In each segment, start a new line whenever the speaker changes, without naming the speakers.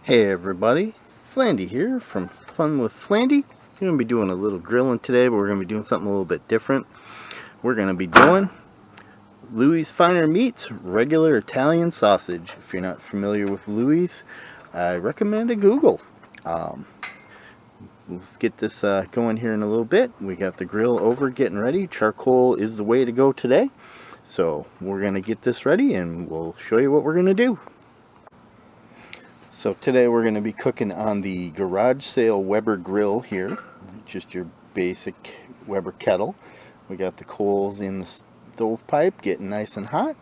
Hey everybody, Flandy here from FunWithFlandy. We're going to be doing a little grilling today, but we're going to be doing something a little bit different. We're going to be doing Louis' Finer Meats regular Italian sausage. If you're not familiar with Louis, I recommend a Google. Let's get this going here in a little bit. We got the grill over getting ready. Charcoal is the way to go today. So we're going to get this ready and we'll show you what we're going to do. So today we're going to be cooking on the garage sale Weber grill here, just your basic Weber kettle. We got the coals in the stovepipe getting nice and hot,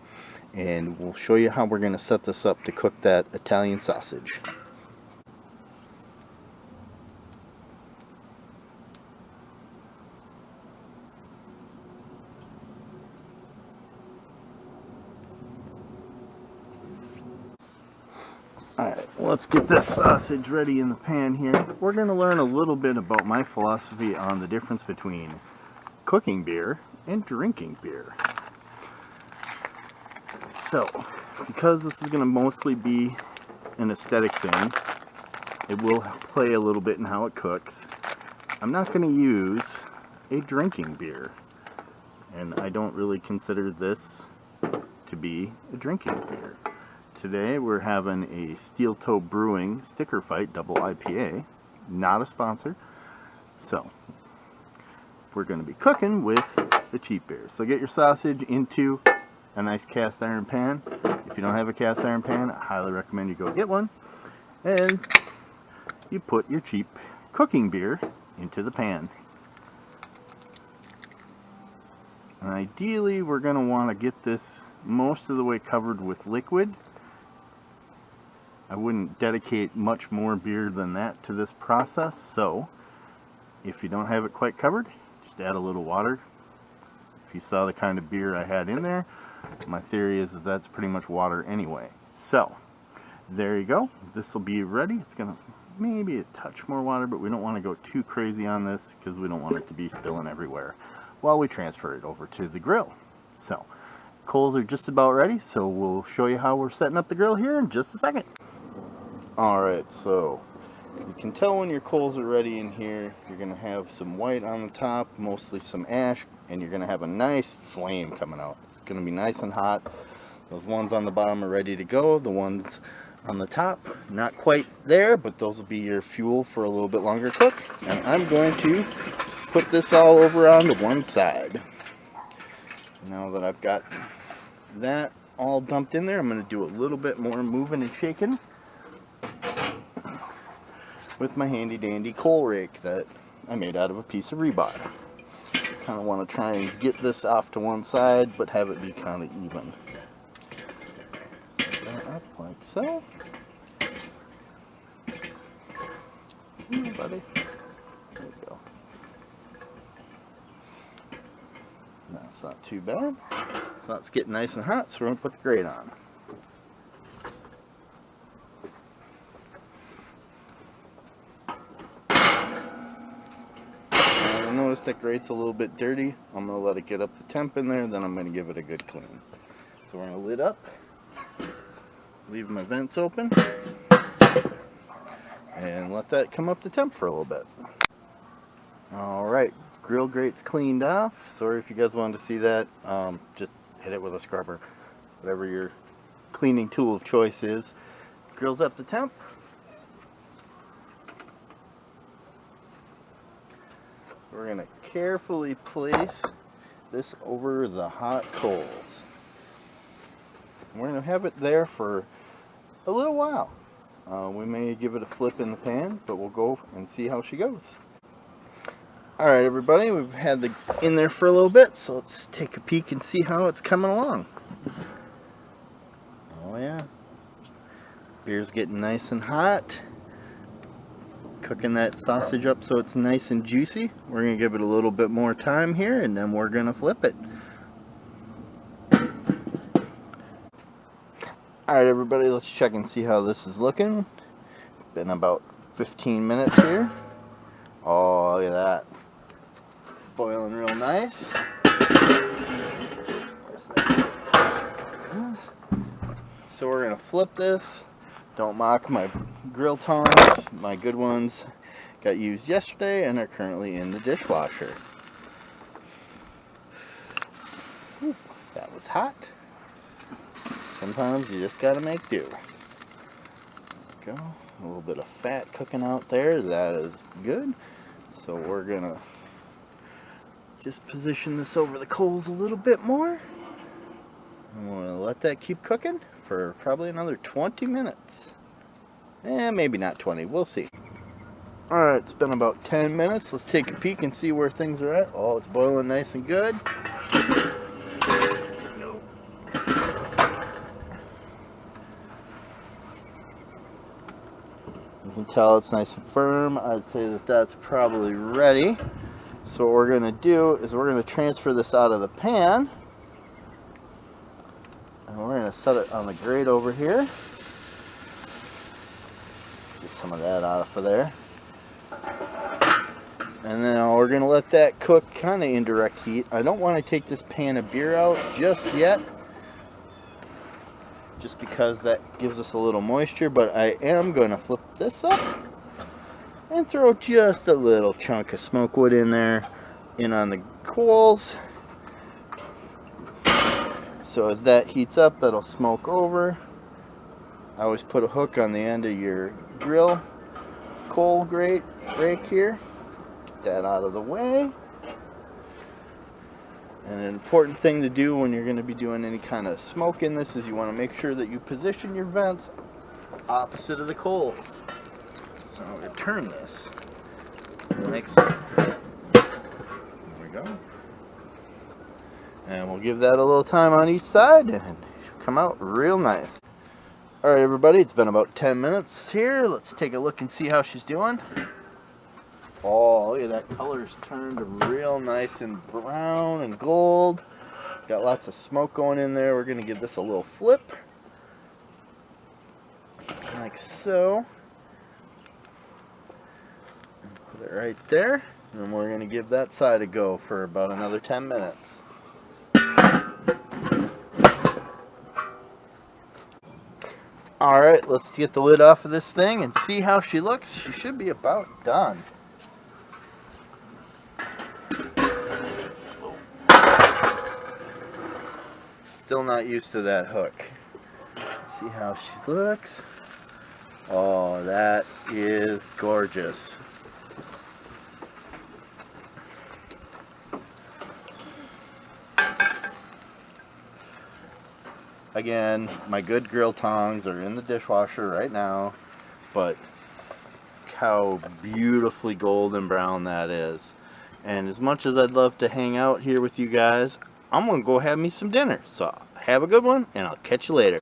and we'll show you how we're going to set this up to cook that Italian sausage. Alright, let's get this sausage ready in the pan here. We're going to learn a little bit about my philosophy on the difference between cooking beer and drinking beer. So, because this is going to mostly be an aesthetic thing, it will play a little bit in how it cooks. I'm not going to use a drinking beer, and I don't really consider this to be a drinking beer. Today we're having a Steel Toe Brewing Sticker Fight Double IPA, not a sponsor. So we're going to be cooking with the cheap beer. So get your sausage into a nice cast iron pan. If you don't have a cast iron pan, I highly recommend you go get one. And you put your cheap cooking beer into the pan. And ideally we're going to want to get this most of the way covered with liquid. I wouldn't dedicate much more beer than that to this process, so if you don't have it quite covered, just add a little water. If you saw the kind of beer I had in there, my theory is that that's pretty much water anyway. So there you go. This will be ready. It's gonna maybe a touch more water, but we don't want to go too crazy on this because we don't want it to be spilling everywhere while we transfer it over to the grill. So coals are just about ready, so we'll show you how we're setting up the grill here in just a second. Alright, so you can tell when your coals are ready in here. You're going to have some white on the top, mostly some ash, and you're going to have a nice flame coming out. It's going to be nice and hot. Those ones on the bottom are ready to go. The ones on the top, not quite there, but those will be your fuel for a little bit longer cook. And I'm going to put this all over onto one side. Now that I've got that all dumped in there, I'm going to do a little bit more moving and shaking with my handy dandy coal rake that I made out of a piece of rebar. Kind of want to try and get this off to one side, but have it be kind of even. Set that up like so. Come on, buddy. There you go. That's not too bad. So it's getting nice and hot, so we're going to put the grate on. Notice that grate's a little bit dirty. I'm going to let it get up the temp in there, then I'm going to give it a good clean. So we're going to lid up, leave my vents open, and let that come up the temp for a little bit. Alright, grill grate's cleaned off. Sorry if you guys wanted to see that. Just hit it with a scrubber. Whatever your cleaning tool of choice is. Grill's up the temp. We're going to carefully place this over the hot coals. We're going to have it there for a little while. We may give it a flip in the pan, but we'll go and see how she goes. Alright everybody, we've had the in there for a little bit, so let's take a peek and see how it's coming along. Oh yeah. Beer's getting nice and hot. Cooking that sausage up so it's nice and juicy. We're going to give it a little bit more time here, and then we're going to flip it. Alright everybody, let's check and see how this is looking. Been about 15 minutes here. Oh, look at that. Boiling real nice. Where's that? So we're going to flip this. Don't mock my grill tongs. My good ones got used yesterday and are currently in the dishwasher. Whew, that was hot. Sometimes you just gotta make do. There we go. A little bit of fat cooking out there. That is good. So we're gonna just position this over the coals a little bit more. I'm gonna let that keep cooking for probably another 20 minutes. Maybe not 20, we'll see. Alright, it's been about 10 minutes. Let's take a peek and see where things are at. Oh, it's boiling nice and good. You can tell it's nice and firm. I'd say that that's probably ready. So what we're going to do is we're going to transfer this out of the pan. And we're going to set it on the grate over here. Get some of that out of there. And then we're going to let that cook kind of indirect heat. I don't want to take this pan of beer out just yet, just because that gives us a little moisture, but I am going to flip this up and throw just a little chunk of smoke wood in there, in on the coals. So as that heats up, that'll smoke over. I always put a hook on the end of your grill coal grate rake here. Get that out of the way. And an important thing to do when you're going to be doing any kind of smoke in this is you want to make sure that you position your vents opposite of the coals. So I'm going to turn this like so. There we go. And we'll give that a little time on each side and it'll come out real nice. Alright everybody, it's been about 10 minutes here. Let's take a look and see how she's doing. Oh, look at that, color's turned real nice and brown and gold. Got lots of smoke going in there. We're going to give this a little flip. Like so. And put it right there. And we're going to give that side a go for about another 10 minutes. Alright, let's get the lid off of this thing and see how she looks. She should be about done. Still not used to that hook. Let's see how she looks. Oh, that is gorgeous. Again, my good grill tongs are in the dishwasher right now, but how beautifully golden brown that is. And as much as I'd love to hang out here with you guys, I'm going to go have me some dinner. So have a good one, and I'll catch you later.